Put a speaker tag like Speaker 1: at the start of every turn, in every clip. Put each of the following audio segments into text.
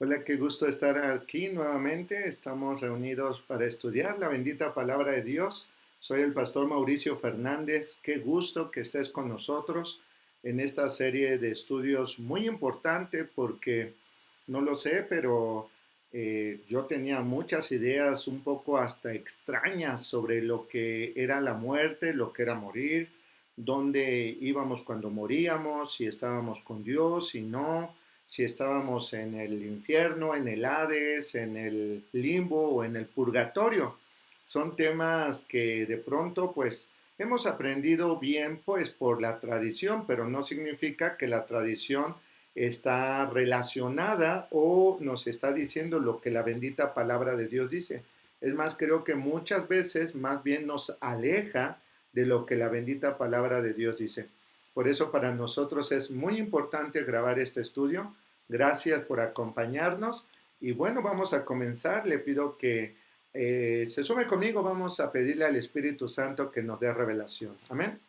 Speaker 1: Hola, qué gusto estar aquí nuevamente. Estamos reunidos para estudiar la bendita palabra de Dios. Soy el pastor Mauricio Fernández. Qué gusto que estés con nosotros en esta serie de estudios muy importante porque no lo sé, pero yo tenía muchas ideas un poco hasta extrañas sobre lo que era la muerte, lo que era morir, dónde íbamos cuando moríamos, si estábamos con Dios, si no, si estábamos en el infierno, en el Hades, en el limbo o en el purgatorio. Son temas que de pronto pues hemos aprendido bien pues por la tradición, pero no significa que la tradición está relacionada o nos está diciendo lo que la bendita palabra de Dios dice. Es más, creo que muchas veces más bien nos aleja de lo que la bendita palabra de Dios dice. Por eso para nosotros es muy importante grabar este estudio. Gracias por acompañarnos. Y bueno, vamos a comenzar. Le pido que se sume conmigo. Vamos a pedirle al Espíritu Santo que nos dé revelación. Amén.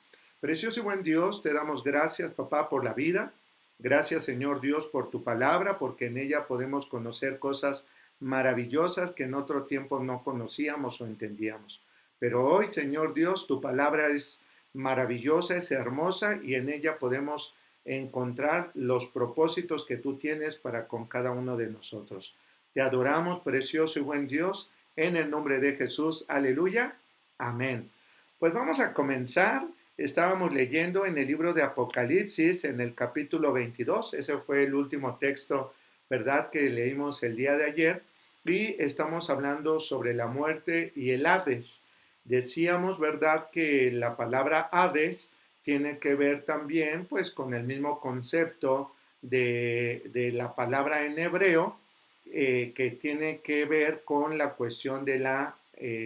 Speaker 1: Precioso y buen Dios, te damos gracias, papá, por la vida. Gracias, Señor Dios, por tu palabra, porque en ella podemos conocer cosas maravillosas que en otro tiempo no conocíamos o entendíamos. Pero hoy, Señor Dios, tu palabra es maravillosa, es hermosa y en ella podemos encontrar los propósitos que tú tienes para con cada uno de nosotros. Te adoramos, precioso y buen Dios, en el nombre de Jesús. Aleluya. Amén. Pues vamos a comenzar. Estábamos leyendo en el libro de Apocalipsis, en el capítulo 22. Ese fue el último texto, ¿verdad?, que leímos el día de ayer. Y estamos hablando sobre la muerte y el Hades. Decíamos, ¿verdad?, que la palabra Hades tiene que ver también pues con el mismo concepto de la palabra en hebreo, que tiene que ver con la cuestión de la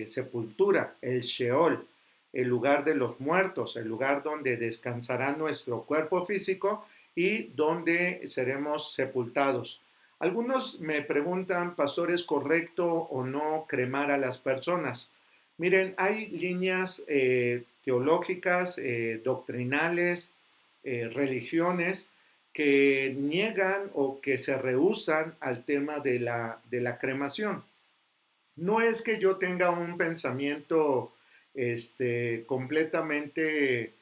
Speaker 1: sepultura, el Sheol, el lugar de los muertos, el lugar donde descansará nuestro cuerpo físico y donde seremos sepultados. Algunos me preguntan, pastor, ¿es correcto o no cremar a las personas? Miren, hay líneas teológicas, doctrinales, religiones que niegan o que se rehúsan al tema de la cremación. No es que yo tenga un pensamiento completamente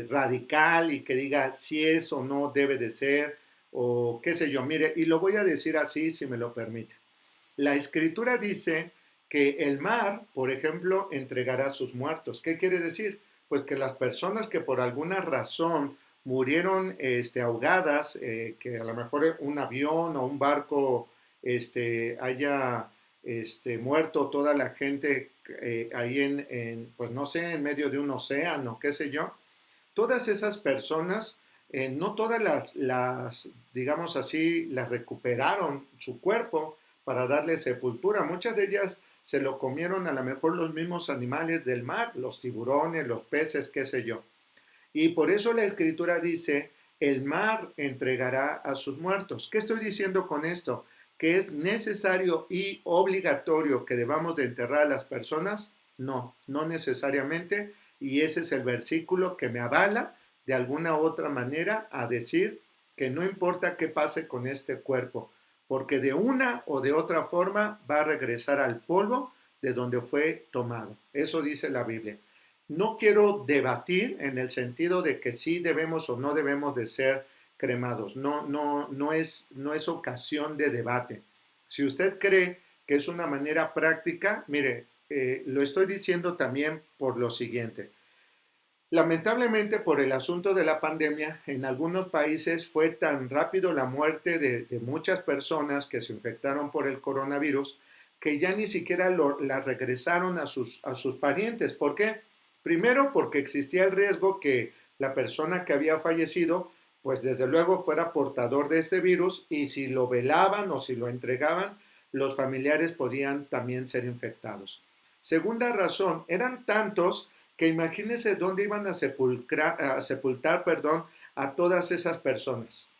Speaker 1: radical y que diga si es o no debe de ser, o qué sé yo. Mire, y lo voy a decir así si me lo permite. La escritura dice que el mar, por ejemplo, entregará a sus muertos. ¿Qué quiere decir? Pues que las personas que por alguna razón murieron ahogadas, que a lo mejor un avión o un barco haya muerto toda la gente ahí pues no sé, en medio de un océano, qué sé yo, todas esas personas, no todas digamos así, las recuperaron su cuerpo para darle sepultura. Muchas de ellas se lo comieron a lo mejor los mismos animales del mar, los tiburones, los peces, qué sé yo. Y por eso la escritura dice, el mar entregará a sus muertos. ¿Qué estoy diciendo con esto? ¿Que es necesario y obligatorio que debamos de enterrar a las personas? No, no necesariamente. Y ese es el versículo que me avala de alguna otra manera a decir que no importa qué pase con este cuerpo, porque de una o de otra forma va a regresar al polvo de donde fue tomado. Eso dice la Biblia. No quiero debatir en el sentido de que sí debemos o no debemos de ser cremados. No es ocasión de debate. Si usted cree que es una manera práctica, mire, lo estoy diciendo también por lo siguiente. Lamentablemente, por el asunto de la pandemia, en algunos países fue tan rápido la muerte de muchas personas que se infectaron por el coronavirus que ya ni siquiera la regresaron a sus parientes. ¿Por qué? Primero, porque existía el riesgo que la persona que había fallecido, pues desde luego fuera portador de ese virus y si lo velaban o si lo entregaban, los familiares podían también ser infectados. Segunda razón, eran tantos que imagínense dónde iban a sepultar, a todas esas personas.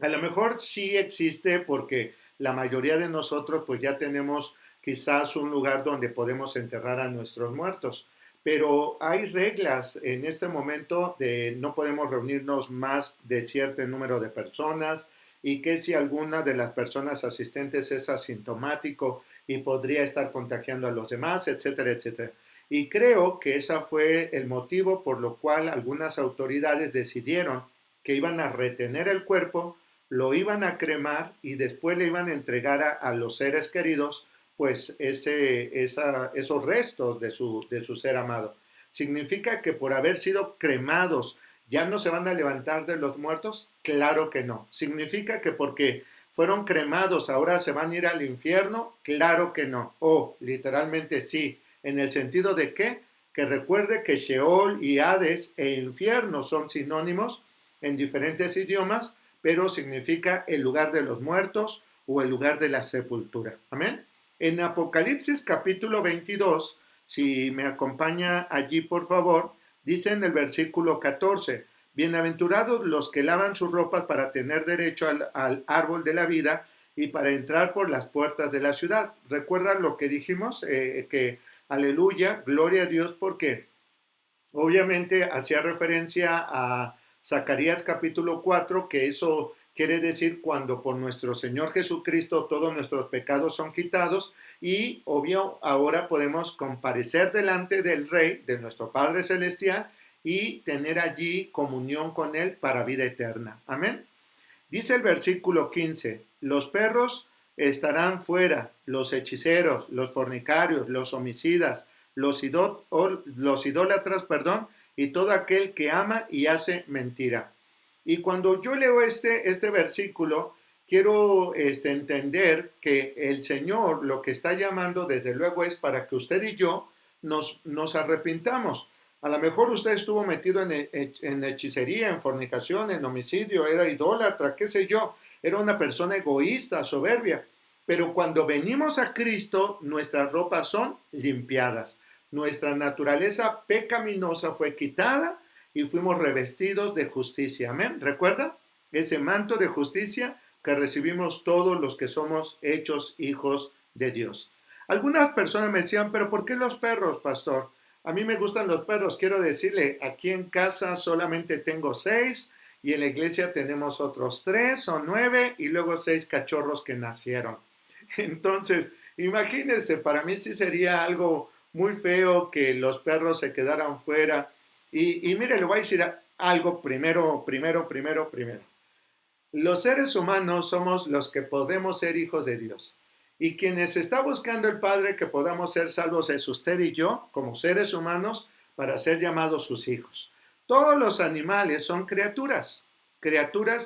Speaker 1: A lo mejor sí existe porque la mayoría de nosotros pues ya tenemos quizás un lugar donde podemos enterrar a nuestros muertos, pero hay reglas en este momento de no podemos reunirnos más de cierto número de personas, y que si alguna de las personas asistentes es asintomático y podría estar contagiando a los demás, etcétera, etcétera. Y creo que ese fue el motivo por lo cual algunas autoridades decidieron que iban a retener el cuerpo, lo iban a cremar y después le iban a entregar a los seres queridos pues esos restos de su ser amado. ¿Significa que por haber sido cremados ya no se van a levantar de los muertos? Claro que no. ¿Significa que porque fueron cremados ahora se van a ir al infierno? Claro que no. O literalmente sí, en el sentido de que recuerde que Sheol y Hades e infierno son sinónimos en diferentes idiomas, pero significa el lugar de los muertos o el lugar de la sepultura. Amén. En Apocalipsis capítulo 22, si me acompaña allí por favor, dice en el versículo 14, bienaventurados los que lavan sus ropas para tener derecho al árbol de la vida y para entrar por las puertas de la ciudad. ¿Recuerdan lo que dijimos? Que aleluya, gloria a Dios, porque obviamente hacía referencia a Zacarías capítulo 4, que eso quiere decir cuando por nuestro Señor Jesucristo todos nuestros pecados son quitados y obvio ahora podemos comparecer delante del Rey, de nuestro Padre Celestial y tener allí comunión con Él para vida eterna. Amén. Dice el versículo 15, los perros estarán fuera, los hechiceros, los fornicarios, los homicidas, los idólatras, perdón, y todo aquel que ama y hace mentira. Y cuando yo leo este versículo, quiero entender que el Señor lo que está llamando desde luego es para que usted y yo nos arrepintamos. A lo mejor usted estuvo metido en hechicería, en fornicación, en homicidio, era idólatra, qué sé yo, era una persona egoísta, soberbia. Pero cuando venimos a Cristo, nuestras ropas son limpiadas. Nuestra naturaleza pecaminosa fue quitada y fuimos revestidos de justicia. Amén. ¿Recuerda? Ese manto de justicia que recibimos todos los que somos hechos hijos de Dios. Algunas personas me decían, pero ¿por qué los perros, pastor? A mí me gustan los perros. Quiero decirle, aquí en casa solamente tengo 6 y en la iglesia tenemos otros 3 o 9 y luego 6 cachorros que nacieron. Entonces, imagínense, para mí sí sería algo muy feo que los perros se quedaran fuera. Y mire, le voy a decir algo primero. Los seres humanos somos los que podemos ser hijos de Dios. Y quienes está buscando el Padre que podamos ser salvos es usted y yo, como seres humanos, para ser llamados sus hijos. Todos los animales son criaturas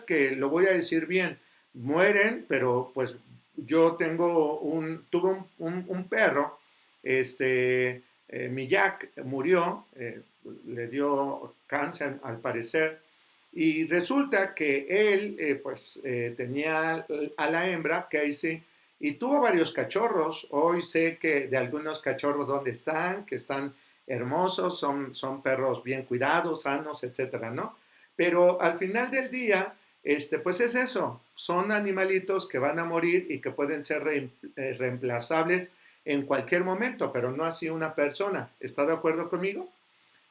Speaker 1: que, lo voy a decir bien, mueren, pero pues yo tuve un perro, mi Jack murió, le dio cáncer al parecer, y resulta que él tenía a la hembra, Casey, y tuvo varios cachorros. Hoy sé que de algunos cachorros dónde están, que están hermosos, son perros bien cuidados, sanos, etcétera, ¿no? Pero al final del día, pues es eso, son animalitos que van a morir y que pueden ser reemplazables en cualquier momento, pero no así una persona. ¿Está de acuerdo conmigo?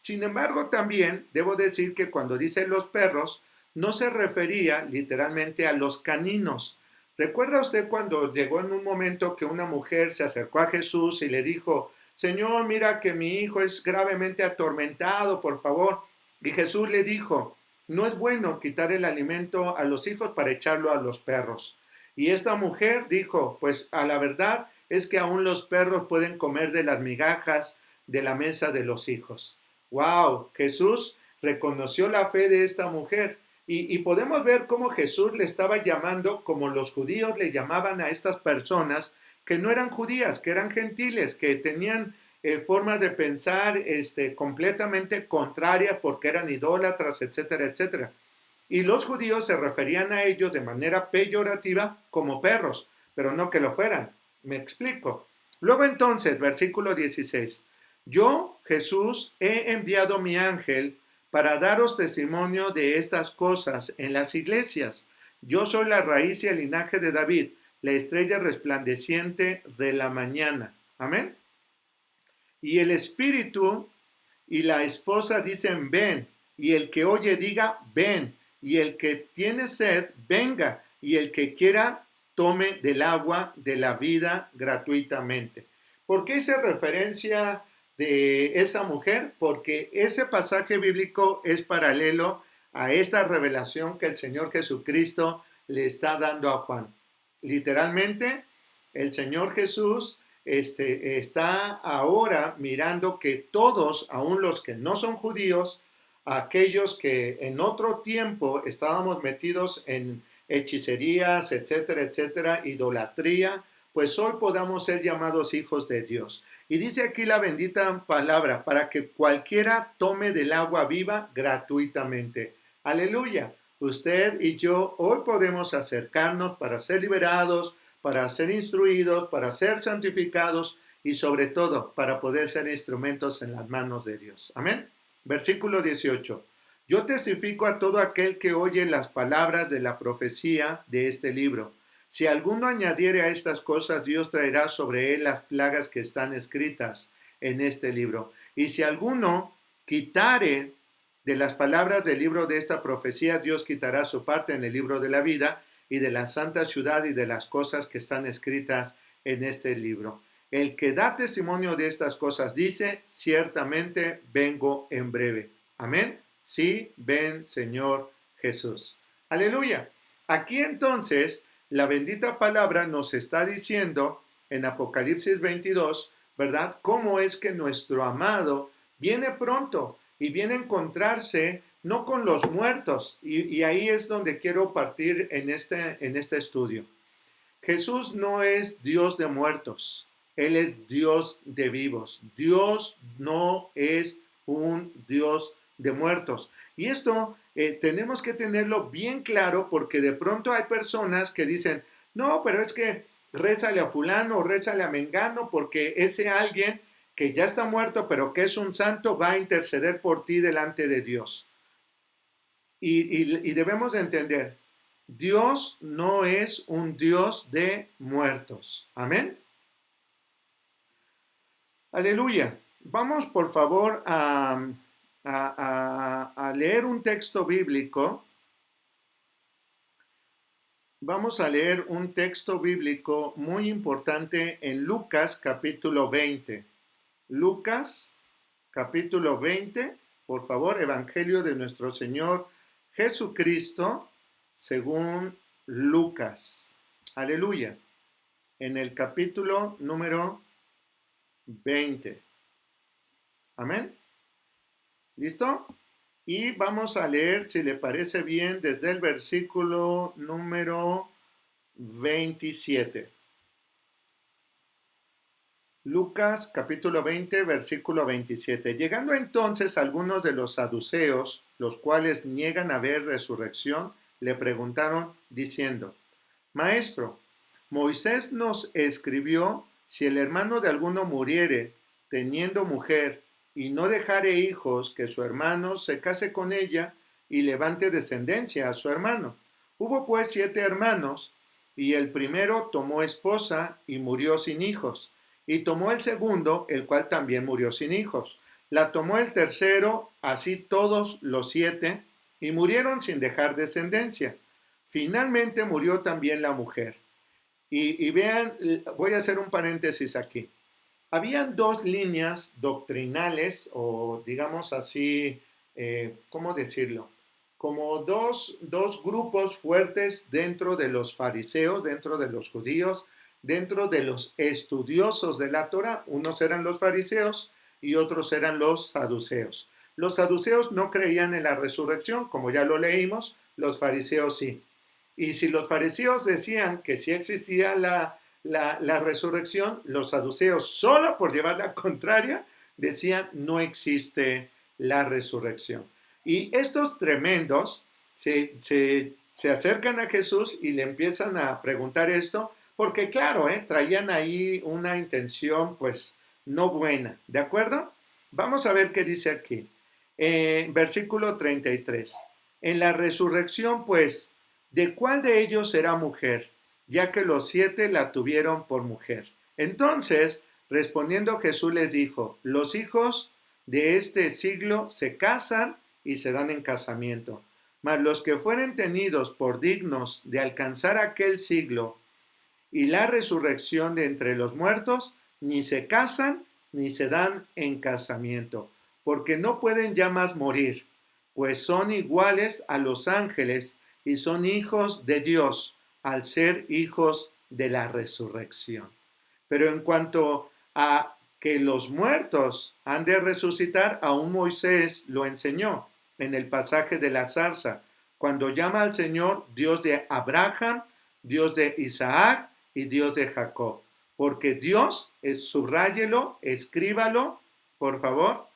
Speaker 1: Sin embargo, también debo decir que cuando dice los perros, no se refería literalmente a los caninos. ¿Recuerda usted cuando llegó en un momento que una mujer se acercó a Jesús y le dijo, Señor, mira que mi hijo es gravemente atormentado, por favor? Y Jesús le dijo, no es bueno quitar el alimento a los hijos para echarlo a los perros. Y esta mujer dijo, pues a la verdad es que aún los perros pueden comer de las migajas de la mesa de los hijos. ¡Wow! Jesús reconoció la fe de esta mujer. Y podemos ver cómo Jesús le estaba llamando como los judíos le llamaban a estas personas que no eran judías, que eran gentiles, que tenían formas de pensar completamente contrarias porque eran idólatras, etcétera, etcétera. Y los judíos se referían a ellos de manera peyorativa como perros, pero no que lo fueran. Me explico. Luego entonces, versículo 16. Yo, Jesús, he enviado mi ángel para daros testimonio de estas cosas en las iglesias. Yo soy la raíz y el linaje de David, la estrella resplandeciente de la mañana. Amén. Y el espíritu y la esposa dicen ven, y el que oye diga ven, y el que tiene sed venga, y el que quiera tome del agua de la vida gratuitamente. ¿Por qué hice referencia de esa mujer? Porque ese pasaje bíblico es paralelo a esta revelación que el Señor Jesucristo le está dando a Juan. Literalmente, el Señor Jesús está ahora mirando que todos, aun los que no son judíos, aquellos que en otro tiempo estábamos metidos en hechicerías, etcétera, etcétera, idolatría, pues hoy podamos ser llamados hijos de Dios. Y dice aquí la bendita palabra, para que cualquiera tome del agua viva gratuitamente. Aleluya. Usted y yo hoy podemos acercarnos para ser liberados, para ser instruidos, para ser santificados y sobre todo para poder ser instrumentos en las manos de Dios. Amén. Versículo 18. Yo testifico a todo aquel que oye las palabras de la profecía de este libro. Si alguno añadiere a estas cosas, Dios traerá sobre él las plagas que están escritas en este libro. Y si alguno quitare de las palabras del libro de esta profecía, Dios quitará su parte en el libro de la vida y de la santa ciudad y de las cosas que están escritas en este libro. El que da testimonio de estas cosas dice, ciertamente vengo en breve. Amén. Sí, ven, Señor Jesús. Aleluya. Aquí entonces, la bendita palabra nos está diciendo en Apocalipsis 22, ¿verdad? Cómo es que nuestro amado viene pronto y viene a encontrarse no con los muertos. Y ahí es donde quiero partir en este estudio. Jesús no es Dios de muertos. Él es Dios de vivos. Dios no es un Dios de muertos. Y esto tenemos que tenerlo bien claro porque de pronto hay personas que dicen, no, pero es que rézale a fulano o rézale a mengano porque ese alguien que ya está muerto pero que es un santo va a interceder por ti delante de Dios. Y debemos de entender, Dios no es un Dios de muertos. Amén. Aleluya. Vamos por favor a leer un texto bíblico. Vamos a leer un texto bíblico muy importante en Lucas capítulo 20. Lucas capítulo 20, por favor, Evangelio de nuestro Señor Jesucristo según Lucas. Aleluya. En el capítulo número 20. Amén. ¿Listo? Y vamos a leer, si le parece bien, desde el versículo número 27. Lucas capítulo 20, versículo 27. Llegando entonces algunos de los saduceos, los cuales niegan haber resurrección, le preguntaron diciendo, Maestro, Moisés nos escribió, si el hermano de alguno muriere teniendo mujer y no dejare hijos, que su hermano se case con ella y levante descendencia a su hermano. Hubo pues 7 hermanos, y el primero tomó esposa y murió sin hijos, y tomó el segundo, el cual también murió sin hijos. La tomó el tercero, así todos los 7, y murieron sin dejar descendencia. Finalmente murió también la mujer. Y vean, voy a hacer un paréntesis aquí. Habían 2 líneas doctrinales, o digamos así, ¿cómo decirlo? Como dos grupos fuertes dentro de los fariseos, dentro de los judíos, dentro de los estudiosos de la Torah. Unos eran los fariseos y otros eran los saduceos. Los saduceos no creían en la resurrección, como ya lo leímos, los fariseos sí. Y si los fariseos decían que sí existía la resurrección, los saduceos, solo por llevar la contraria, decían no existe la resurrección. Y estos tremendos se acercan a Jesús y le empiezan a preguntar esto, porque claro, traían ahí una intención pues no buena, ¿de acuerdo? Vamos a ver qué dice aquí. Versículo 33. En la resurrección pues, ¿de cuál de ellos será mujer? Ya que los 7 la tuvieron por mujer. Entonces, respondiendo Jesús les dijo, los hijos de este siglo se casan y se dan en casamiento, Mas los que fueren tenidos por dignos de alcanzar aquel siglo y la resurrección de entre los muertos, ni se casan ni se dan en casamiento, porque no pueden ya más morir, pues son iguales a los ángeles y son hijos de Dios, al ser hijos de la resurrección. Pero en cuanto a que los muertos han de resucitar, aún Moisés lo enseñó en el pasaje de la zarza, cuando llama al Señor Dios de Abraham, Dios de Isaac y Dios de Jacob. Porque Dios, subráyelo, escríbalo, por favor,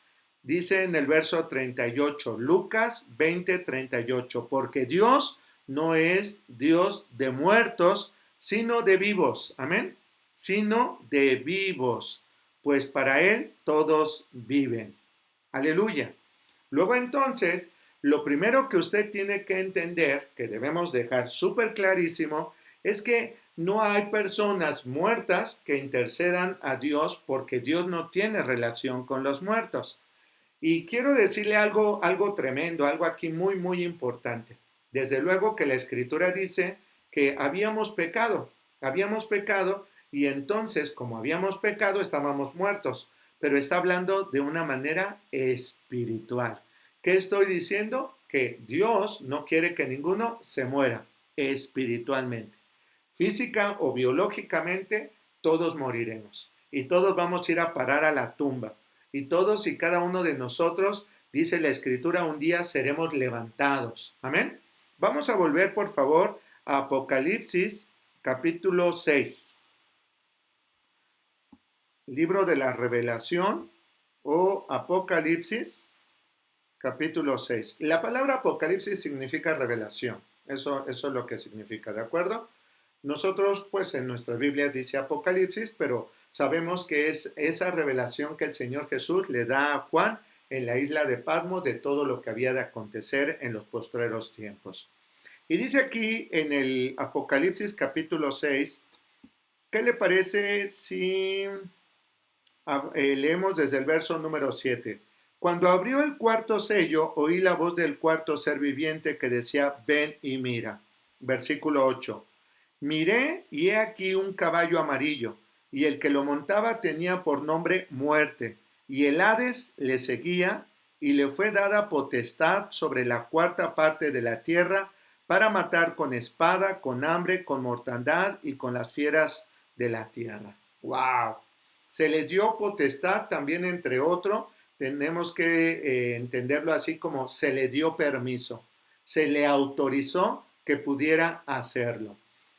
Speaker 1: dice en el verso 38, Lucas 20:38, porque Dios no es Dios de muertos, sino de vivos. Amén. Sino de vivos, pues para Él todos viven. Aleluya. Luego entonces, lo primero que usted tiene que entender, que debemos dejar súper clarísimo, es que no hay personas muertas que intercedan a Dios porque Dios no tiene relación con los muertos. Y quiero decirle algo tremendo, algo aquí muy, muy importante. Desde luego que la Escritura dice que habíamos pecado y entonces, como habíamos pecado, estábamos muertos. Pero está hablando de una manera espiritual. ¿Qué estoy diciendo? Que Dios no quiere que ninguno se muera espiritualmente. Física o biológicamente, todos moriremos. Y todos vamos a ir a parar a la tumba. Y todos y cada uno de nosotros, dice la Escritura, un día seremos levantados. Amén. Vamos a volver, por favor, a Apocalipsis, capítulo 6. Libro de la Revelación o Apocalipsis, capítulo 6. La palabra Apocalipsis significa revelación. Eso es lo que significa, ¿de acuerdo? Nosotros, pues en nuestras Biblias dice Apocalipsis, pero sabemos que es esa revelación que el Señor Jesús le da a Juan en la isla de Patmos de todo lo que había de acontecer en los postreros tiempos. Y dice aquí en el Apocalipsis capítulo 6, ¿qué le parece si leemos desde el verso número 7? Cuando abrió el cuarto sello, oí la voz del cuarto ser viviente que decía, ven y mira. Versículo 8. Miré y he aquí un caballo amarillo, y el que lo montaba tenía por nombre Muerte, y el Hades le seguía, y le fue dada potestad sobre la cuarta parte de la tierra para matar con espada, con hambre, con mortandad y con las fieras de la tierra. ¡Wow! Se le dio potestad también, entre otros, tenemos que entenderlo así como se le dio permiso, se le autorizó que pudiera hacerlo.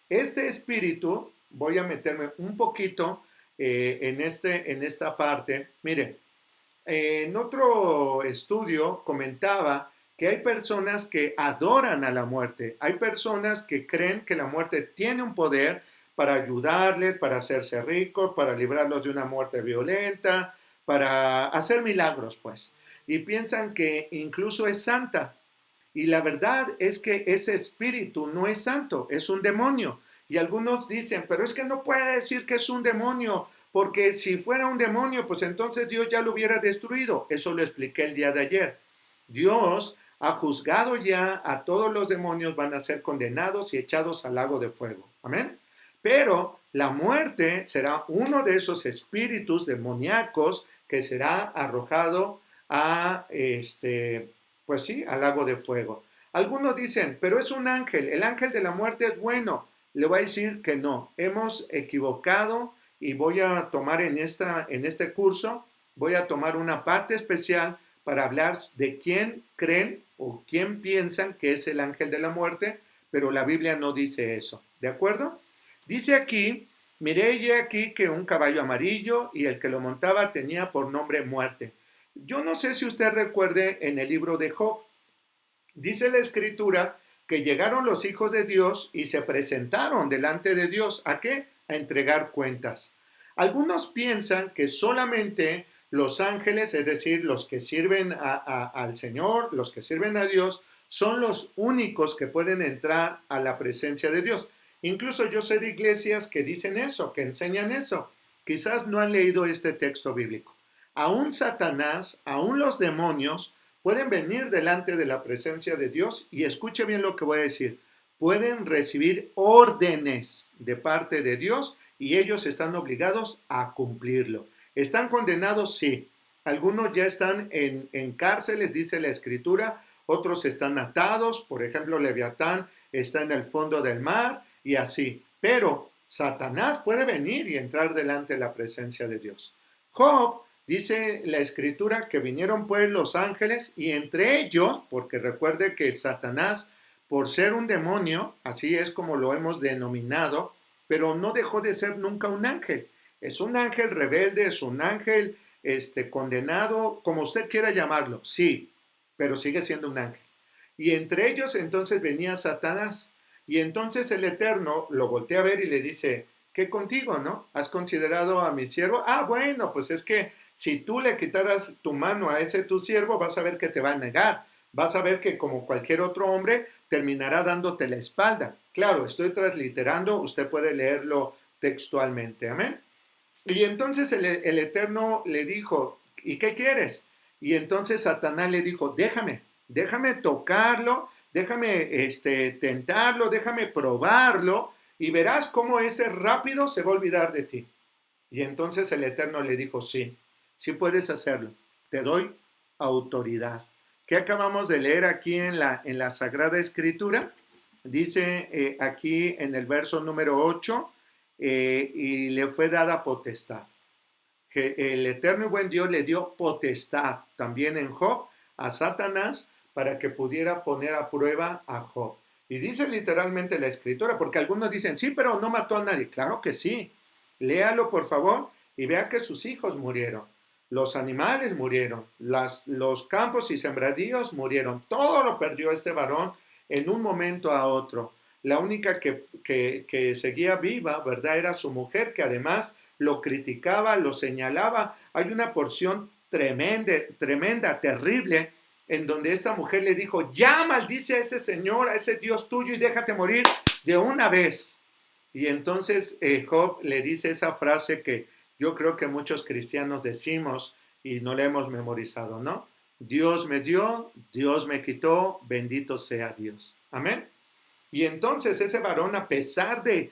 Speaker 1: Este espíritu, voy a meterme un poquito en esta parte. Mire, en otro estudio comentaba que hay personas que adoran a la muerte. Hay personas que creen que la muerte tiene un poder para ayudarles, para hacerse ricos, para librarlos de una muerte violenta, para hacer milagros, pues. Y piensan que incluso es santa. Y la verdad es que ese espíritu no es santo, es un demonio. Y algunos dicen, pero es que no puede decir que es un demonio, porque si fuera un demonio, pues entonces Dios ya lo hubiera destruido. Eso lo expliqué el día de ayer. Dios ha juzgado ya a todos los demonios, van a ser condenados y echados al lago de fuego. Amén. Pero la muerte será uno de esos espíritus demoníacos que será arrojado a pues sí, al lago de fuego. Algunos dicen, pero es un ángel, el ángel de la muerte es bueno. Le voy a decir que no, hemos equivocado y voy a tomar en este curso, voy a tomar una parte especial para hablar de quién creen o quién piensan que es el ángel de la muerte, pero la Biblia no dice eso, ¿de acuerdo? Dice aquí, miré y aquí que un caballo amarillo y el que lo montaba tenía por nombre Muerte. Yo no sé si usted recuerde en el libro de Job, dice la Escritura que llegaron los hijos de Dios y se presentaron delante de Dios. ¿A qué? A entregar cuentas. Algunos piensan que solamente los ángeles, es decir, los que sirven al Señor, los que sirven a Dios, son los únicos que pueden entrar a la presencia de Dios. Incluso yo sé de iglesias que dicen eso, que enseñan eso. Quizás no han leído este texto bíblico. Aún Satanás, aún los demonios pueden venir delante de la presencia de Dios y escuche bien lo que voy a decir. Pueden recibir órdenes de parte de Dios y ellos están obligados a cumplirlo. ¿Están condenados? Sí. Algunos ya están en cárceles, dice la Escritura, otros están atados, por ejemplo, Leviatán está en el fondo del mar y así. Pero Satanás puede venir y entrar delante de la presencia de Dios. Job, dice la Escritura, que vinieron pues los ángeles y entre ellos, porque recuerde que Satanás, por ser un demonio, así es como lo hemos denominado, pero no dejó de ser nunca un ángel. Es un ángel rebelde, es un ángel condenado, como usted quiera llamarlo, sí, pero sigue siendo un ángel. Y entre ellos entonces venía Satanás. Y entonces el Eterno lo voltea a ver y le dice, ¿qué contigo, no? ¿Has considerado a mi siervo? Ah, bueno, pues es que si tú le quitaras tu mano a ese tu siervo, vas a ver que te va a negar. Vas a ver que como cualquier otro hombre, terminará dándote la espalda. Claro, estoy transliterando, usted puede leerlo textualmente, amén. Y entonces el Eterno le dijo, ¿y qué quieres? Y entonces Satanás le dijo, déjame tocarlo, déjame tentarlo, déjame probarlo y verás cómo ese rápido se va a olvidar de ti. Y entonces el Eterno le dijo, sí, sí puedes hacerlo, te doy autoridad. ¿Qué acabamos de leer aquí en la Sagrada Escritura? Dice aquí en el verso número 8, y le fue dada potestad. Que el eterno y buen Dios le dio potestad también en Job a Satanás para que pudiera poner a prueba a Job. Y dice literalmente la Escritura, porque algunos dicen, sí, pero no mató a nadie. Claro que sí. Léalo, por favor, y vea que sus hijos murieron. Los animales murieron. Los campos y sembradíos murieron. Todo lo perdió este varón en un momento a otro. La única que seguía viva, ¿verdad? Era su mujer, que además lo criticaba, lo señalaba. Hay una porción tremenda, terrible, en donde esa mujer le dijo, ya maldice a ese Señor, a ese Dios tuyo y déjate morir de una vez. Y entonces Job le dice esa frase que yo creo que muchos cristianos decimos y no la hemos memorizado, ¿no? Dios me dio, Dios me quitó, bendito sea Dios. Amén. Y entonces ese varón, a pesar de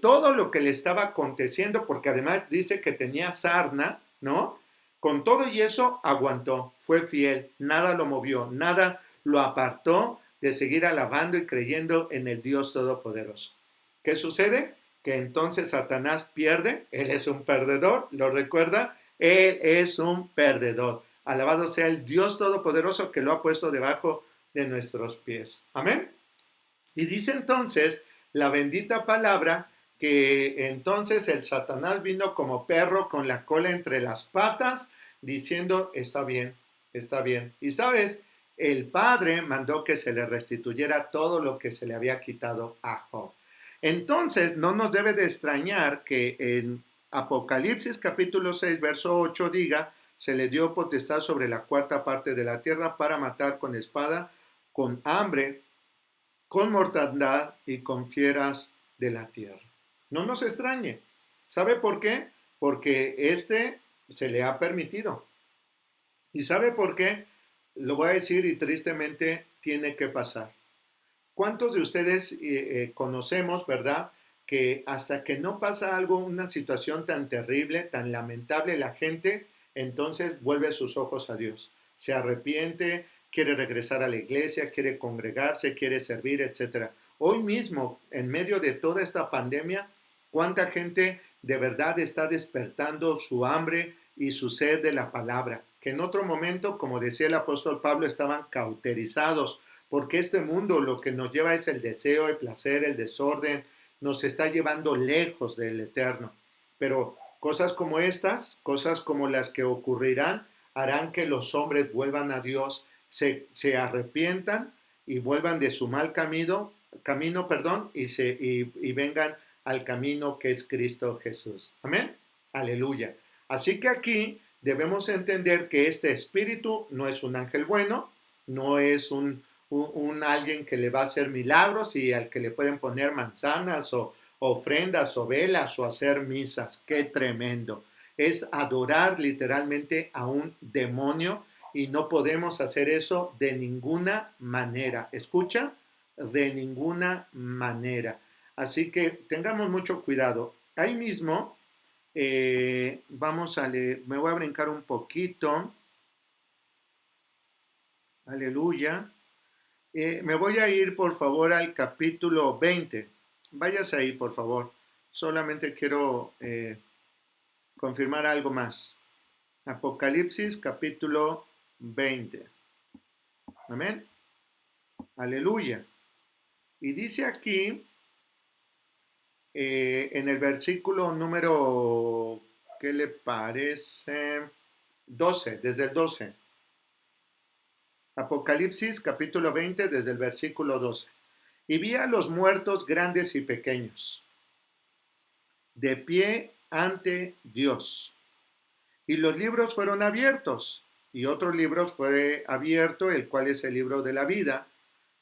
Speaker 1: todo lo que le estaba aconteciendo, porque además dice que tenía sarna, ¿no? Con todo y eso aguantó, fue fiel, nada lo movió, nada lo apartó de seguir alabando y creyendo en el Dios Todopoderoso. ¿Qué sucede? Que entonces Satanás pierde, él es un perdedor, ¿lo recuerda? Él es un perdedor. Alabado sea el Dios Todopoderoso que lo ha puesto debajo de nuestros pies. Amén. Y dice entonces la bendita palabra que entonces el Satanás vino como perro con la cola entre las patas diciendo, está bien, está bien. Y sabes, el Padre mandó que se le restituyera todo lo que se le había quitado a Job. Entonces, no nos debe de extrañar que en Apocalipsis capítulo 6, verso 8 diga, se le dio potestad sobre la cuarta parte de la tierra para matar con espada, con hambre, con mortandad y con fieras de la tierra. No nos extrañe. ¿Sabe por qué? Porque se le ha permitido. ¿Y sabe por qué? Lo voy a decir y tristemente tiene que pasar. ¿Cuántos de ustedes conocemos, verdad, que hasta que no pasa algo, una situación tan terrible, tan lamentable, la gente entonces vuelve sus ojos a Dios, se arrepiente, quiere regresar a la iglesia, quiere congregarse, quiere servir, etc. Hoy mismo, en medio de toda esta pandemia, ¿cuánta gente de verdad está despertando su hambre y su sed de la palabra? Que en otro momento, como decía el apóstol Pablo, estaban cauterizados, porque este mundo lo que nos lleva es el deseo, el placer, el desorden, nos está llevando lejos del Eterno. Pero cosas como estas, cosas como las que ocurrirán, harán que los hombres vuelvan a Dios, se arrepientan y vuelvan de su mal camino, y vengan al camino que es Cristo Jesús. Amén. Aleluya. Así que aquí debemos entender que este espíritu no es un ángel bueno, no es un alguien que le va a hacer milagros y al que le pueden poner manzanas o ofrendas o velas o hacer misas. ¡Qué tremendo! Es adorar literalmente a un demonio y no podemos hacer eso de ninguna manera. ¿Escucha? De ninguna manera. Así que tengamos mucho cuidado. Ahí mismo, vamos a leer, me voy a brincar un poquito. Aleluya. Me voy a ir, por favor, al capítulo 20. Váyase ahí, por favor. Solamente quiero confirmar algo más. Apocalipsis, capítulo 20. Amén. Aleluya. Y dice aquí, en el versículo número, ¿qué le parece? 12, desde el 12. Apocalipsis capítulo 20 desde el versículo 12. Y vi a los muertos grandes y pequeños, de pie ante Dios. Y los libros fueron abiertos, y otro libro fue abierto, el cual es el libro de la vida.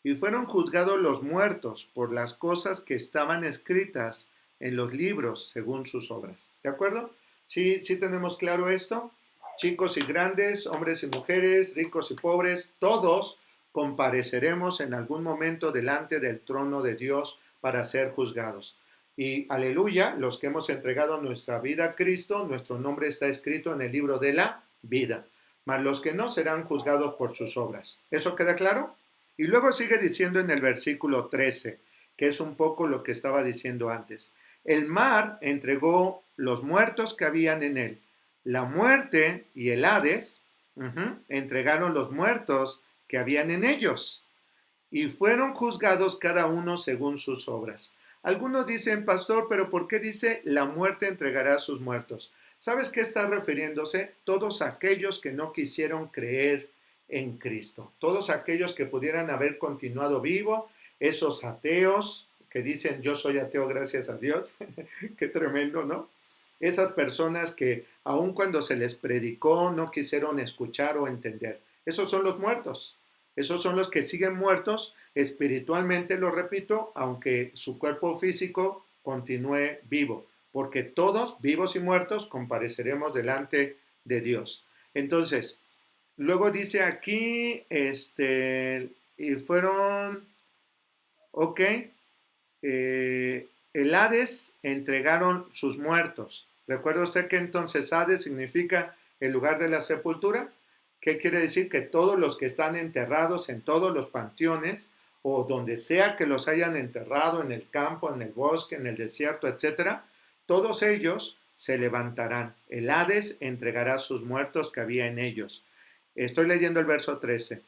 Speaker 1: Y fueron juzgados los muertos por las cosas que estaban escritas en los libros según sus obras. ¿De acuerdo? ¿Sí tenemos claro esto? Chicos y grandes, hombres y mujeres, ricos y pobres, todos compareceremos en algún momento delante del trono de Dios para ser juzgados. Y aleluya, los que hemos entregado nuestra vida a Cristo, nuestro nombre está escrito en el libro de la vida. Mas los que no serán juzgados por sus obras. ¿Eso queda claro? Y luego sigue diciendo en el versículo 13, que es un poco lo que estaba diciendo antes. El mar entregó los muertos que habían en él. La muerte y el Hades entregaron los muertos que habían en ellos y fueron juzgados cada uno según sus obras. Algunos dicen, pastor, pero ¿por qué dice la muerte entregará a sus muertos? ¿Sabes qué está refiriéndose? Todos aquellos que no quisieron creer en Cristo, todos aquellos que pudieran haber continuado vivo, esos ateos que dicen yo soy ateo gracias a Dios, qué tremendo, ¿no? Esas personas que aun cuando se les predicó no quisieron escuchar o entender. Esos son los muertos. Esos son los que siguen muertos espiritualmente, lo repito, aunque su cuerpo físico continúe vivo. Porque todos, vivos y muertos, compareceremos delante de Dios. Entonces, luego dice aquí, y fueron, ok, el Hades entregaron sus muertos. ¿Recuerda usted que entonces Hades significa el lugar de la sepultura? ¿Qué quiere decir? Que todos los que están enterrados en todos los panteones o donde sea que los hayan enterrado, en el campo, en el bosque, en el desierto, etcétera, todos ellos se levantarán. El Hades entregará sus muertos que había en ellos. Estoy leyendo el verso 13.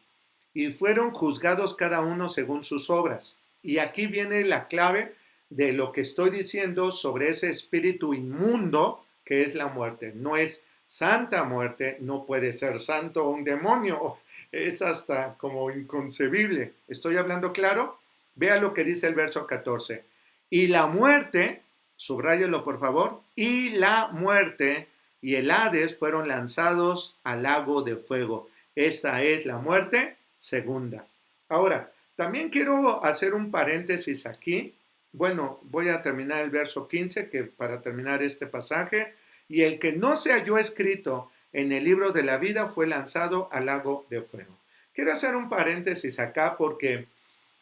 Speaker 1: Y fueron juzgados cada uno según sus obras. Y aquí viene la clave de lo que estoy diciendo sobre ese espíritu inmundo que es la muerte. No es santa muerte, no puede ser santo un demonio. Es hasta como inconcebible. ¿Estoy hablando claro? Vea lo que dice el verso 14. Y la muerte, subráyelo por favor, y la muerte y el Hades fueron lanzados al lago de fuego. Esa es la muerte segunda. Ahora, también quiero hacer un paréntesis aquí. Bueno, voy a terminar el verso 15 que para terminar este pasaje. Y el que no se halló escrito en el libro de la vida fue lanzado al lago de fuego. Quiero hacer un paréntesis acá porque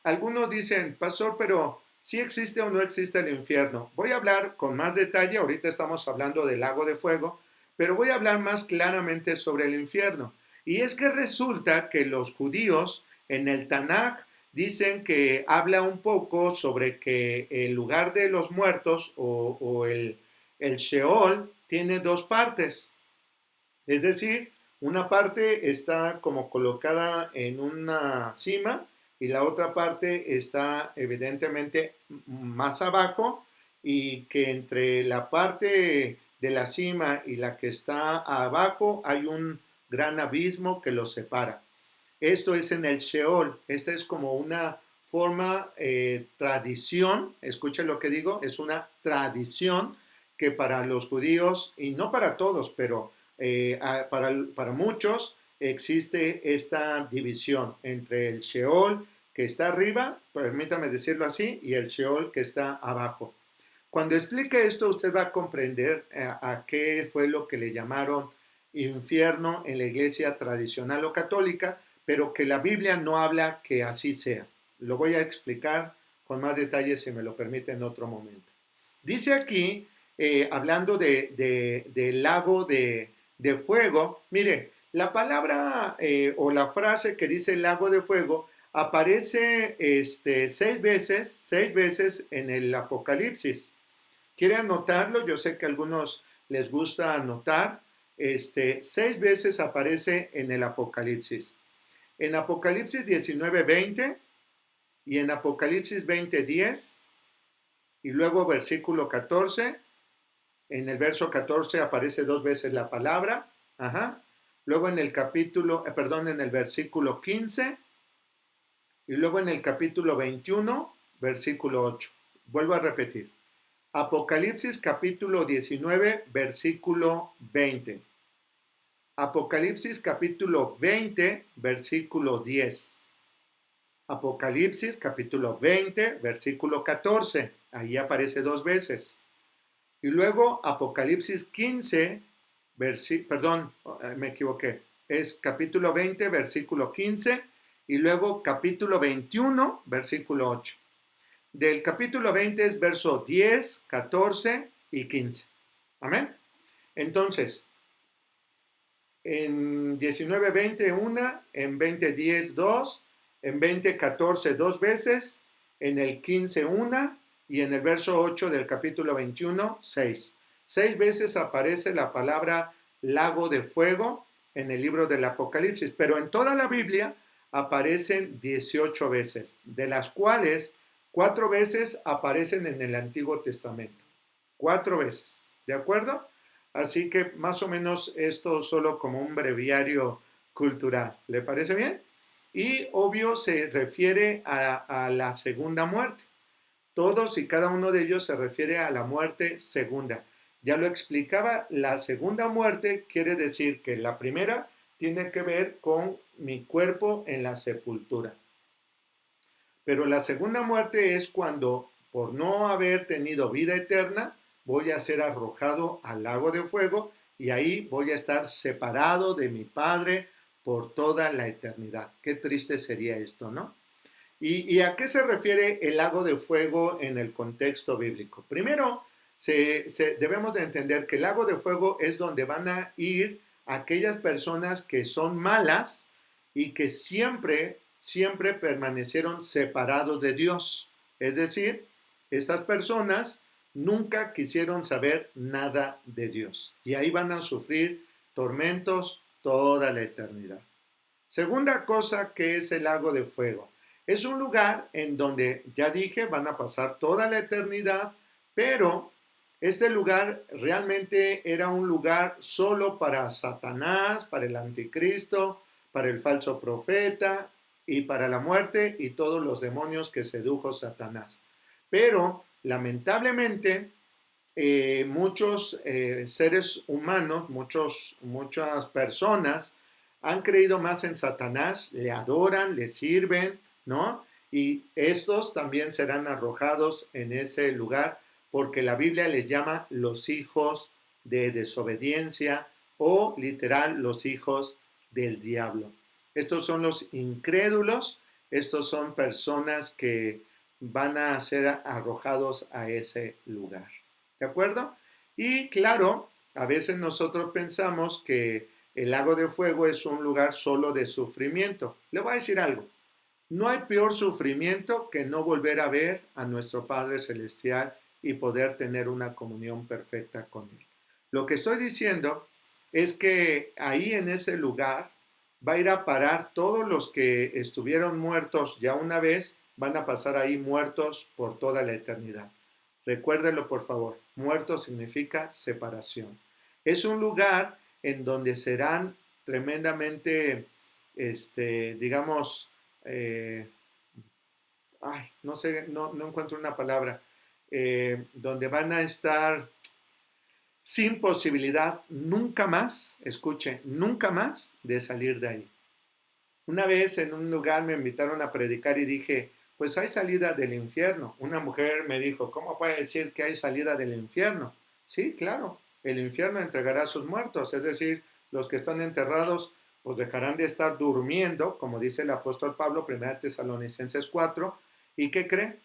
Speaker 1: algunos dicen, pastor, pero ¿sí existe o no existe el infierno? Voy a hablar con más detalle, ahorita estamos hablando del lago de fuego, pero voy a hablar más claramente sobre el infierno. Y es que resulta que los judíos en el Tanaj dicen que habla un poco sobre que el lugar de los muertos o el Sheol tiene dos partes. Es decir, una parte está como colocada en una cima y la otra parte está evidentemente más abajo y que entre la parte de la cima y la que está abajo hay un gran abismo que los separa. Esto es en el Sheol. Esta es como una forma, tradición, escuchen lo que digo, es una tradición que para los judíos, y no para todos, pero para muchos existe esta división entre el Sheol que está arriba, permítame decirlo así, y el Sheol que está abajo. Cuando explique esto, usted va a comprender a qué fue lo que le llamaron infierno en la iglesia tradicional o católica, pero que la Biblia no habla que así sea. Lo voy a explicar con más detalles, si me lo permite, en otro momento. Dice aquí, hablando del lago de fuego, mire, la palabra o la frase que dice lago de fuego aparece 6 veces en el Apocalipsis. ¿Quiere anotarlo? Yo sé que a algunos les gusta anotar. 6 veces aparece en el Apocalipsis. En Apocalipsis 19:20 y en Apocalipsis 20:10 y luego versículo 14. En el verso 14 aparece 2 veces la palabra. Ajá. Luego en el en el versículo 15 y luego en el capítulo 21, versículo 8. Vuelvo a repetir. Apocalipsis capítulo 19, versículo 20. Apocalipsis capítulo 20, versículo 10. Apocalipsis capítulo 20, versículo 14. Ahí aparece 2 veces. Y luego Apocalipsis 15, me equivoqué. Es capítulo 20, versículo 15. Y luego capítulo 21, versículo 8. Del capítulo 20 es verso 10, 14 y 15. Amén. Entonces, en 19:20 una, en 20:10 dos, en 20:14 2 veces, en el 15 una y en el verso 8 del capítulo 21, 6. 6 veces aparece la palabra lago de fuego en el libro del Apocalipsis, pero en toda la Biblia aparecen 18 veces, de las cuales 4 veces aparecen en el Antiguo Testamento. 4 veces, ¿de acuerdo? Así que más o menos esto solo como un breviario cultural. ¿Le parece bien? Y obvio se refiere a la segunda muerte. Todos y cada uno de ellos se refiere a la muerte segunda. Ya lo explicaba, la segunda muerte quiere decir que la primera tiene que ver con mi cuerpo en la sepultura. Pero la segunda muerte es cuando, por no haber tenido vida eterna, voy a ser arrojado al lago de fuego y ahí voy a estar separado de mi Padre por toda la eternidad. Qué triste sería esto, ¿no? ¿Y a qué se refiere el lago de fuego en el contexto bíblico? Primero, debemos de entender que el lago de fuego es donde van a ir aquellas personas que son malas y que siempre permanecieron separados de Dios. Es decir, estas personas nunca quisieron saber nada de Dios. Y ahí van a sufrir tormentos toda la eternidad. Segunda cosa que es el lago de fuego. Es un lugar en donde, ya dije, van a pasar toda la eternidad, pero este lugar realmente era un lugar solo para Satanás, para el anticristo, para el falso profeta y para la muerte y todos los demonios que sedujo Satanás. Pero, lamentablemente, muchos seres humanos, muchas personas han creído más en Satanás, le adoran, le sirven, ¿no? Y estos también serán arrojados en ese lugar porque la Biblia les llama los hijos de desobediencia o literal los hijos del diablo. Estos son los incrédulos, estos son personas que van a ser arrojados a ese lugar. ¿De acuerdo? Y claro, a veces nosotros pensamos que el lago de fuego es un lugar solo de sufrimiento. Le voy a decir algo. No hay peor sufrimiento que no volver a ver a nuestro Padre Celestial y poder tener una comunión perfecta con Él. Lo que estoy diciendo es que ahí en ese lugar va a ir a parar todos los que estuvieron muertos ya una vez, van a pasar ahí muertos por toda la eternidad. Recuérdelo por favor, muerto significa separación. Es un lugar en donde serán tremendamente, digamos, no sé, no encuentro una palabra, donde van a estar sin posibilidad nunca más, escuche, nunca más de salir de ahí. Una vez en un lugar me invitaron a predicar y dije, pues hay salida del infierno. Una mujer me dijo, ¿cómo puede decir que hay salida del infierno? Sí, claro, el infierno entregará a sus muertos, es decir, Los que están enterrados pues dejarán de estar durmiendo, como dice el apóstol Pablo, 1 Tesalonicenses 4. ¿Y qué cree?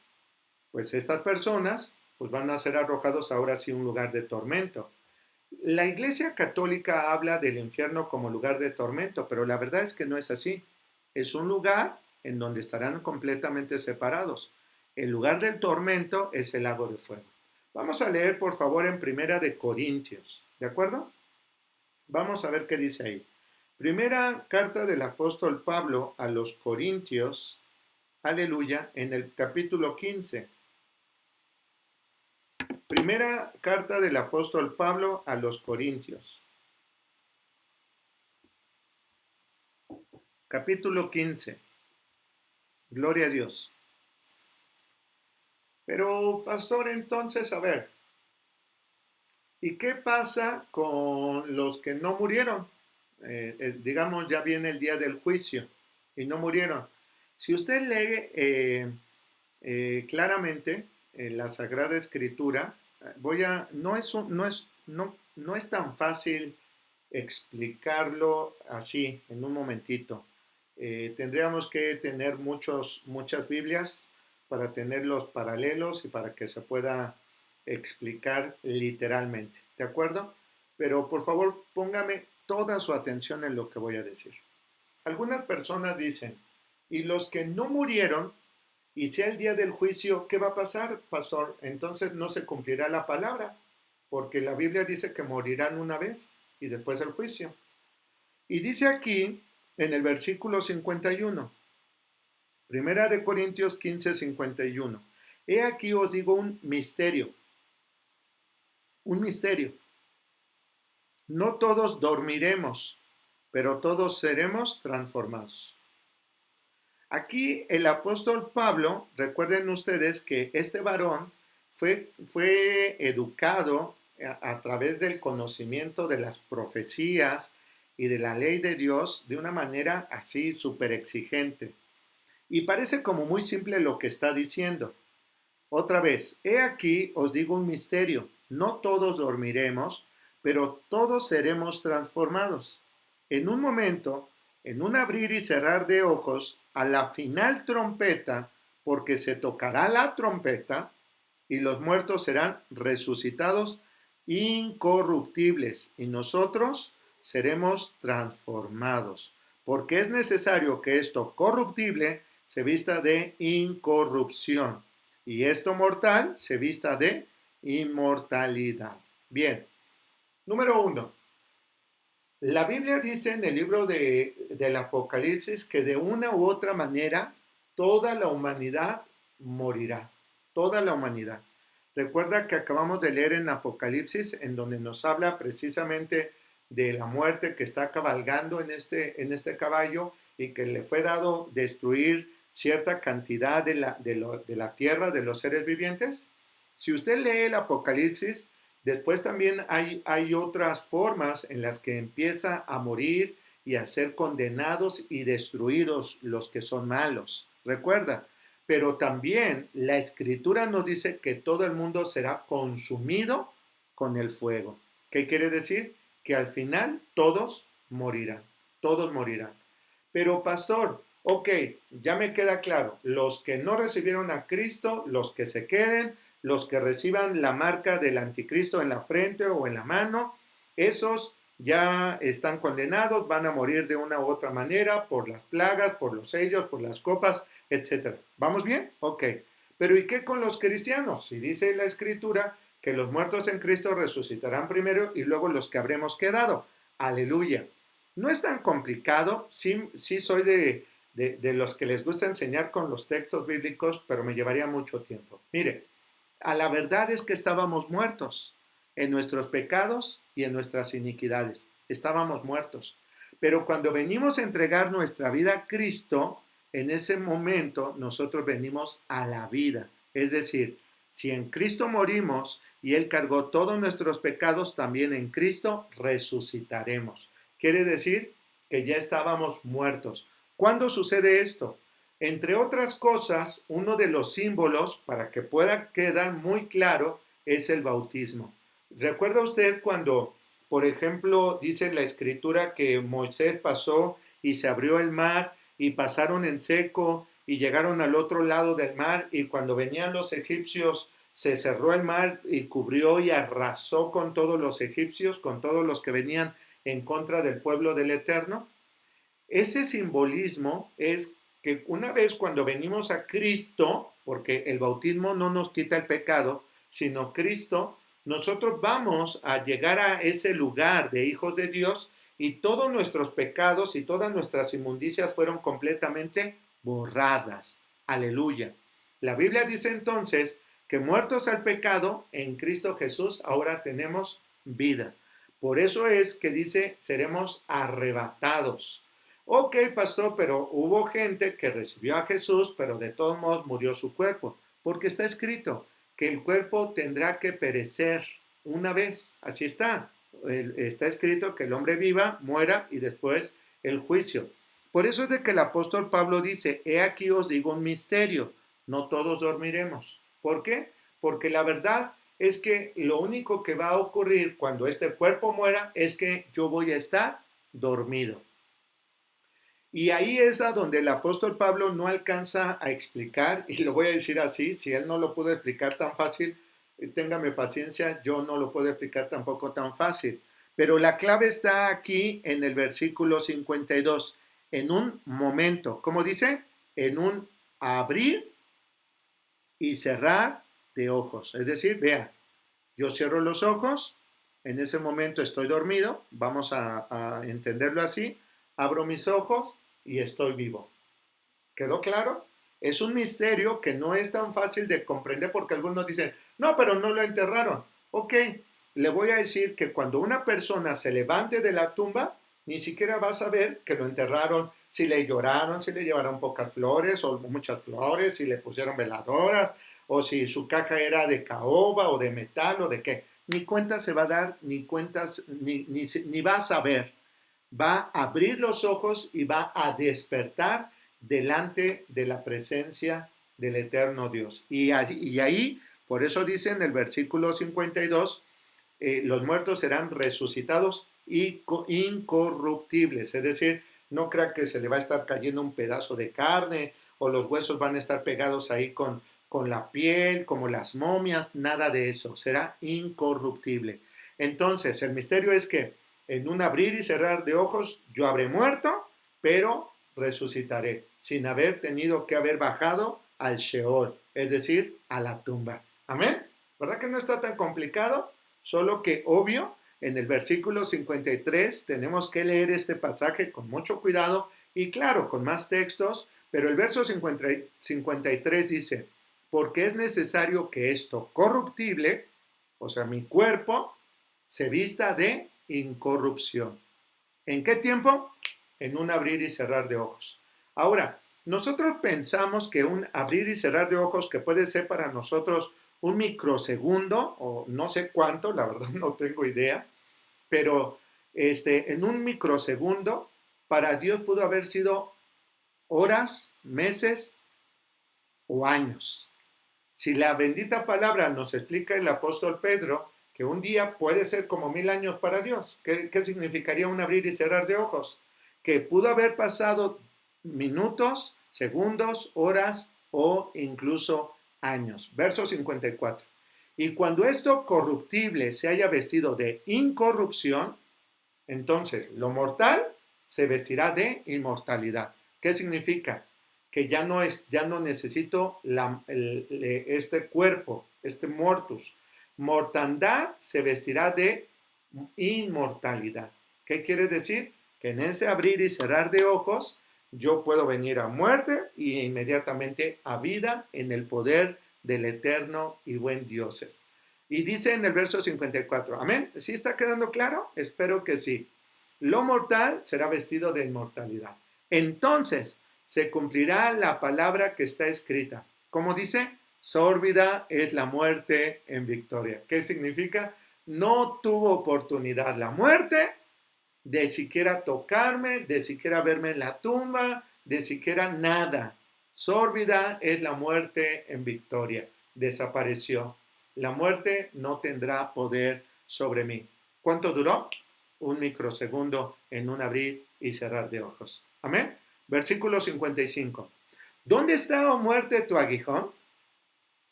Speaker 1: Pues estas personas pues van a ser arrojados ahora sí a un lugar de tormento. La Iglesia Católica habla del infierno como lugar de tormento, pero la verdad es que no es así. Es un lugar en donde estarán completamente separados. El lugar del tormento es el lago de fuego. Vamos a leer, por favor, en Primera de Corintios, ¿de acuerdo? Vamos a ver qué dice ahí. Primera carta del apóstol Pablo a los Corintios, aleluya, en el capítulo 15. Primera carta del apóstol Pablo a los Corintios. Capítulo 15. Gloria a Dios. Pero, pastor, entonces, a ver, ¿y qué pasa con los que no murieron? Digamos, ya viene el día del juicio y no murieron. Si usted lee claramente en la Sagrada Escritura, no es tan fácil explicarlo así en un momentito. Tendríamos que tener muchas Biblias para tener los paralelos y para que se pueda explicar literalmente, ¿de acuerdo? Pero por favor póngame toda su atención en lo que voy a decir. Algunas personas dicen, y los que no murieron, y sea el día del juicio, ¿qué va a pasar, pastor? Entonces no se cumplirá la palabra, porque la Biblia dice que morirán una vez y después el juicio. Y dice aquí, en el versículo 51, Primera de Corintios 15, 51, he aquí os digo un misterio. No todos dormiremos, pero todos seremos transformados. Aquí el apóstol Pablo, recuerden ustedes que este varón fue educado a través del conocimiento de las profecías y de la ley de Dios de una manera así súper exigente. Y parece como muy simple lo que está diciendo. Otra vez, he aquí os digo un misterio, no todos dormiremos, pero todos seremos transformados. En un momento, en un abrir y cerrar de ojos, a la final trompeta, porque se tocará la trompeta, y los muertos serán resucitados incorruptibles, y nosotros seremos transformados, porque es necesario que esto corruptible se vista de incorrupción, y esto mortal se vista de inmortalidad. Bien, número 1. La Biblia dice en el libro del Apocalipsis que de una u otra manera toda la humanidad morirá. Toda la humanidad. Recuerda que acabamos de leer en Apocalipsis en donde nos habla precisamente de la muerte que está cabalgando en este caballo y que le fue dado destruir cierta cantidad de la tierra, de los seres vivientes. Si usted lee el Apocalipsis, después también hay otras formas en las que empieza a morir y a ser condenados y destruidos los que son malos. Recuerda, pero también la Escritura nos dice que todo el mundo será consumido con el fuego. ¿Qué quiere decir? Que al final todos morirán, todos morirán. Pero pastor, ok, ya me queda claro, los que no recibieron a Cristo, los que se queden, los que reciban la marca del anticristo en la frente o en la mano, esos ya están condenados, van a morir de una u otra manera por las plagas, por los sellos, por las copas, etc. ¿Vamos bien? Ok. Pero ¿y qué con los cristianos? Si dice la Escritura que los muertos en Cristo resucitarán primero y luego los que habremos quedado. Aleluya. No es tan complicado, sí soy de los que les gusta enseñar con los textos bíblicos, pero me llevaría mucho tiempo. Mire, a la verdad es que estábamos muertos en nuestros pecados y en nuestras iniquidades. Estábamos muertos. Pero cuando venimos a entregar nuestra vida a Cristo, en ese momento nosotros venimos a la vida. Es decir, si en Cristo morimos y Él cargó todos nuestros pecados, también en Cristo resucitaremos. Quiere decir que ya estábamos muertos. ¿Cuándo sucede esto? Entre otras cosas, uno de los símbolos, para que pueda quedar muy claro, es el bautismo. ¿Recuerda usted cuando Por ejemplo, dice la escritura que Moisés pasó y se abrió el mar y pasaron en seco y llegaron al otro lado del mar y cuando venían los egipcios se cerró el mar y cubrió y arrasó con todos los egipcios, con todos los que venían en contra del pueblo del Eterno. Ese simbolismo es que una vez cuando venimos a Cristo, porque el bautismo no nos quita el pecado, sino Cristo, nosotros vamos a llegar a ese lugar de hijos de Dios y todos nuestros pecados y todas nuestras inmundicias fueron completamente borradas. Aleluya. La Biblia dice entonces que muertos al pecado, en Cristo Jesús ahora tenemos vida. Por eso es que dice, seremos arrebatados. Ok, pastor, pero hubo gente que recibió a Jesús, pero de todos modos murió su cuerpo, porque está escrito que el cuerpo tendrá que perecer una vez, así está. Está escrito que el hombre viva, muera y después el juicio. Por eso es de que el apóstol Pablo dice, he aquí os digo un misterio, no todos dormiremos. ¿Por qué? Porque la verdad es que lo único que va a ocurrir cuando este cuerpo muera es que yo voy a estar dormido. Y ahí es a donde el apóstol Pablo no alcanza a explicar, y lo voy a decir así, si él no lo pudo explicar tan fácil, téngame paciencia, yo no lo puedo explicar tampoco tan fácil. Pero la clave está aquí en el versículo 52, en un momento, ¿cómo dice? En un abrir y cerrar de ojos. Es decir, vea, yo cierro los ojos, en ese momento estoy dormido, vamos a entenderlo así, abro mis ojos y estoy vivo. ¿Quedó claro? Es un misterio que no es tan fácil de comprender porque algunos dicen, no, pero no lo enterraron. Ok, le voy a decir que cuando una persona se levante de la tumba, ni siquiera va a saber que lo enterraron, si le lloraron, si le llevaron pocas flores o muchas flores, si le pusieron veladoras, o si su caja era de caoba o de metal o de qué. Ni cuenta se va a dar, ni cuentas, ni va a saber. Va a abrir los ojos y va a despertar delante de la presencia del eterno Dios. Y ahí, por eso dice en el versículo 52, los muertos serán resucitados y incorruptibles. Es decir, no crea que se le va a estar cayendo un pedazo de carne o los huesos van a estar pegados ahí con la piel, como las momias, nada de eso. Será incorruptible. Entonces, el misterio es que en un abrir y cerrar de ojos yo habré muerto, pero resucitaré, sin haber tenido que haber bajado al Sheol, es decir, a la tumba. Amén. ¿Verdad que no está tan complicado? Solo que, obvio, en el versículo 53 tenemos que leer este pasaje con mucho cuidado y claro, con más textos, pero el verso 53 dice, porque es necesario que esto corruptible, o sea, mi cuerpo, se vista de incorrupción. ¿En qué tiempo? En un abrir y cerrar de ojos. Ahora, nosotros pensamos que un abrir y cerrar de ojos que puede ser para nosotros un microsegundo o no sé cuánto, la verdad no tengo idea, pero en un microsegundo para Dios pudo haber sido horas, meses o años. Si la bendita palabra nos explica el apóstol Pedro que un día puede ser como 1000 años para Dios, ¿qué significaría un abrir y cerrar de ojos? Que pudo haber pasado minutos, segundos, horas o incluso años. Verso 54. Y cuando esto corruptible se haya vestido de incorrupción, entonces lo mortal se vestirá de inmortalidad. ¿Qué significa? Que ya no necesito este cuerpo, este mortus. Mortandad se vestirá de inmortalidad. ¿Qué quiere decir? Que en ese abrir y cerrar de ojos yo puedo venir a muerte y inmediatamente a vida en el poder del eterno y buen Dios. Y dice en el verso 54, amén. ¿Sí está quedando claro? Espero que sí. Lo mortal será vestido de inmortalidad. Entonces se cumplirá la palabra que está escrita. ¿Cómo dice? Sórbida es la muerte en victoria. ¿Qué significa? No tuvo oportunidad la muerte de siquiera tocarme, de siquiera verme en la tumba, de siquiera nada. Sórbida es la muerte en victoria. Desapareció. La muerte no tendrá poder sobre mí. ¿Cuánto duró? un microsegundo en un abrir y cerrar de ojos. Amén. Versículo 55. ¿Dónde está, oh muerte, tu aguijón?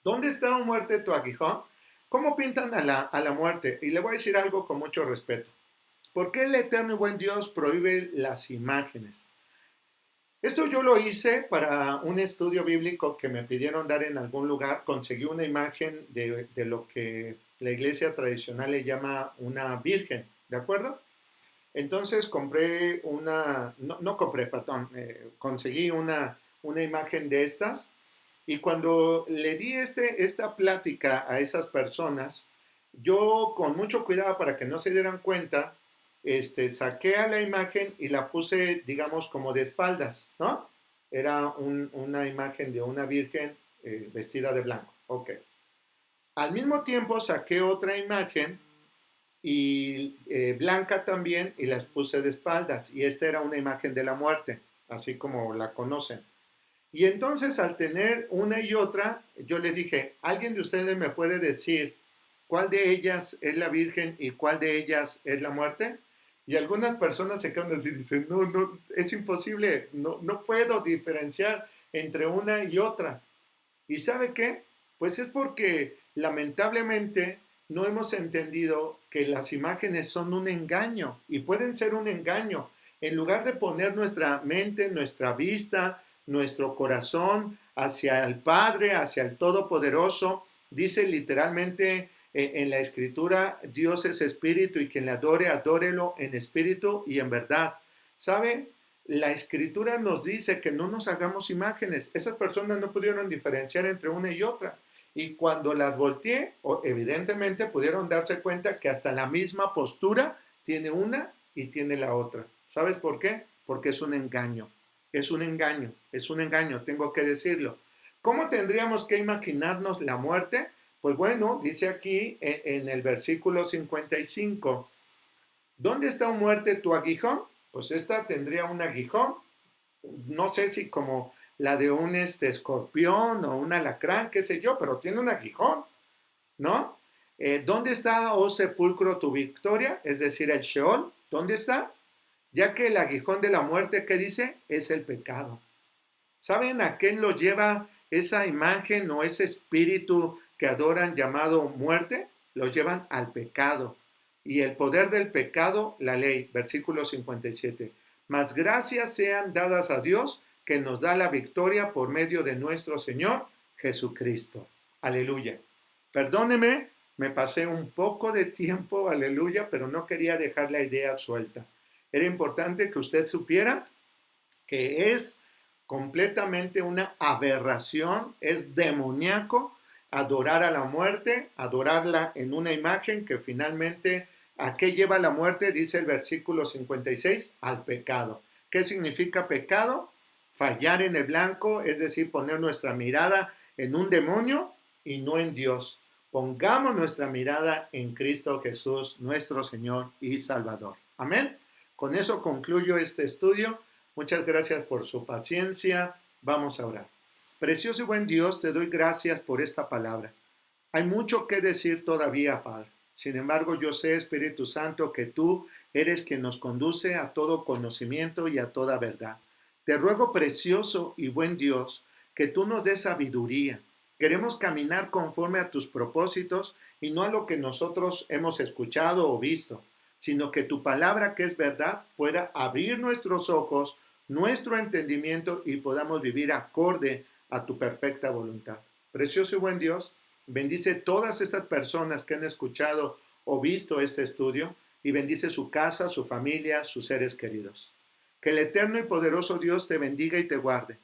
Speaker 1: ¿Dónde está, oh muerte, tu aguijón? ¿Cómo pintan a la muerte? Y le voy a decir algo con mucho respeto. ¿Por qué el eterno y buen Dios prohíbe las imágenes? Esto yo lo hice para un estudio bíblico que me pidieron dar en algún lugar. Conseguí una imagen de lo que la iglesia tradicional le llama una virgen, ¿de acuerdo? Entonces compré no compré, perdón, conseguí una imagen de estas y cuando le di esta plática a esas personas, yo con mucho cuidado para que no se dieran cuenta, saqué a la imagen y la puse, digamos, como de espaldas, ¿no? Era una imagen de una virgen vestida de blanco. Ok. Al mismo tiempo saqué otra imagen y blanca también y las puse de espaldas. Y esta era una imagen de la muerte, así como la conocen. Y entonces al tener una y otra, yo les dije, ¿alguien de ustedes me puede decir cuál de ellas es la Virgen y cuál de ellas es la muerte? Y algunas personas se quedan así y dicen, no, no, es imposible, no puedo diferenciar entre una y otra. ¿Y sabe qué? Pues es porque lamentablemente no hemos entendido que las imágenes son un engaño y pueden ser un engaño. En lugar de poner nuestra mente, nuestra vista, nuestro corazón hacia el Padre, hacia el Todopoderoso, dice literalmente en la Escritura, Dios es espíritu y quien le adore, adórelo en espíritu y en verdad. ¿Sabe? La Escritura nos dice que no nos hagamos imágenes. Esas personas no pudieron diferenciar entre una y otra. Y cuando las volteé, evidentemente pudieron darse cuenta que hasta la misma postura tiene una y tiene la otra. ¿Sabes por qué? Porque es un engaño. Es un engaño, es un engaño, tengo que decirlo. ¿Cómo tendríamos que imaginarnos la muerte? Pues bueno, dice aquí en el versículo 55, ¿dónde está muerte tu aguijón? Pues esta tendría un aguijón, no sé si como la de un escorpión o un alacrán, qué sé yo, pero tiene un aguijón, ¿no? ¿Dónde está, oh sepulcro, tu victoria? Es decir, el Sheol, ¿dónde está? Ya que el aguijón de la muerte, ¿qué dice? Es el pecado. ¿Saben a qué lo lleva esa imagen o ese espíritu que adoran llamado muerte? Lo llevan al pecado. Y el poder del pecado, la ley, versículo 57. Mas gracias sean dadas a Dios que nos da la victoria por medio de nuestro Señor Jesucristo. Aleluya. Perdóneme, me pasé un poco de tiempo, aleluya, pero no quería dejar la idea suelta. Era importante que usted supiera que es completamente una aberración, es demoníaco adorar a la muerte, adorarla en una imagen que finalmente, ¿a qué lleva la muerte? Dice el versículo 56, al pecado. ¿Qué significa pecado? Fallar en el blanco, es decir, poner nuestra mirada en un demonio y no en Dios. Pongamos nuestra mirada en Cristo Jesús, nuestro Señor y Salvador. Amén. Con eso concluyo este estudio. Muchas gracias por su paciencia. Vamos a orar. Precioso y buen Dios, te doy gracias por esta palabra. Hay mucho que decir todavía, Padre. Sin embargo, yo sé, Espíritu Santo, que tú eres quien nos conduce a todo conocimiento y a toda verdad. Te ruego, precioso y buen Dios, que tú nos des sabiduría. Queremos caminar conforme a tus propósitos y no a lo que nosotros hemos escuchado o visto, sino que tu palabra, que es verdad, pueda abrir nuestros ojos, nuestro entendimiento y podamos vivir acorde a tu perfecta voluntad. Precioso y buen Dios, bendice todas estas personas que han escuchado o visto este estudio y bendice su casa, su familia, sus seres queridos. Que el eterno y poderoso Dios te bendiga y te guarde.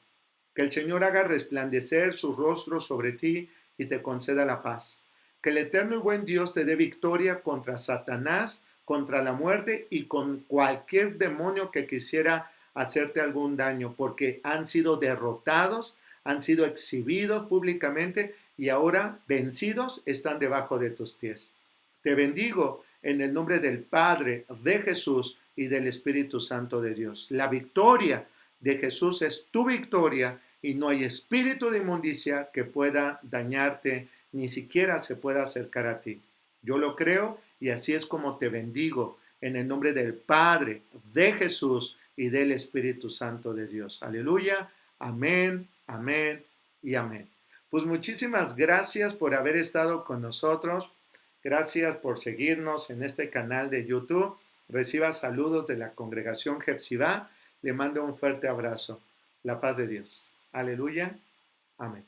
Speaker 1: Que el Señor haga resplandecer su rostro sobre ti y te conceda la paz. Que el eterno y buen Dios te dé victoria contra Satanás, contra la muerte y con cualquier demonio que quisiera hacerte algún daño, porque han sido derrotados, han sido exhibidos públicamente y ahora vencidos están debajo de tus pies. Te bendigo en el nombre del Padre, de Jesús y del Espíritu Santo de Dios. La victoria de Jesús es tu victoria y no hay espíritu de inmundicia que pueda dañarte, ni siquiera se pueda acercar a ti. Yo lo creo y así es como te bendigo en el nombre del Padre, de Jesús y del Espíritu Santo de Dios. Aleluya. Amén, amén y amén. Pues muchísimas gracias por haber estado con nosotros. Gracias por seguirnos en este canal de YouTube. Reciba saludos de la congregación Jepsibá. Le mando un fuerte abrazo. La paz de Dios. Aleluya. Amén.